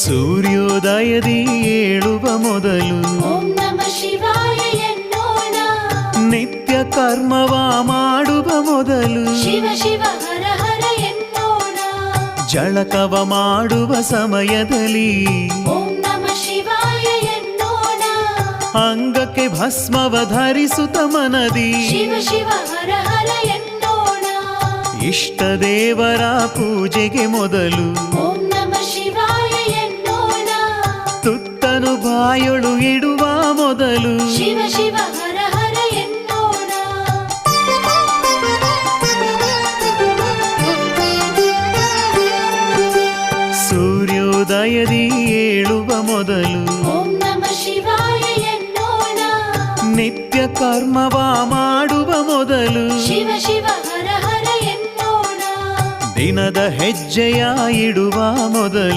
ಸೂರ್ಯೋದಯದಿ ಏಳುವ ಮೊದಲು ಓಂ ನಮಃ ಶಿವಾಯ ಎನ್ನೋಣ. ನಿತ್ಯ ಕರ್ಮವ ಮಾಡುವ ಮೊದಲು ಶಿವ ಶಿವ ಹರ ಹರ ಎನ್ನೋಣ. ಜಳಕವ ಮಾಡುವ ಸಮಯದಲ್ಲಿ ಓಂ ನಮಃ ಶಿವಾಯ ಎನ್ನೋಣ. ಅಂಗಕ್ಕೆ ಭಸ್ಮವ ಧರಿಸುತ್ತ ಮನದಿ ಶಿವ ಶಿವ ಹರ ಹರ ಎನ್ನೋಣ. ಇಷ್ಟ ದೇವರ ಪೂಜೆಗೆ ಮೊದಲು ಓಂ ನಮಃ ಶಿವಾಯ ಎನ್ನೋಣ. ತುತ್ತನು ಬಾಯೊಳು ಇಡುವ ಮೊದಲು ಶಿವ ಶಿವ ಹರ ಹರ ಎನ್ನೋಣ. ಸೂರ್ಯೋದಯದಿ ಏಳುವ ಮೊದಲು ಓಂ ನಮಃ ಶಿವಾಯ ಎನ್ನೋಣ. ನಿತ್ಯ ಕರ್ಮವ ಮಾಡುವ ಮೊದಲು ಶಿವ ಶಿವ ಹರ ಹರ ಎನ್ನೋಣ. ದಿನದ ಹೆಜ್ಜೆಯ ಇಡುವ ಮೊದಲು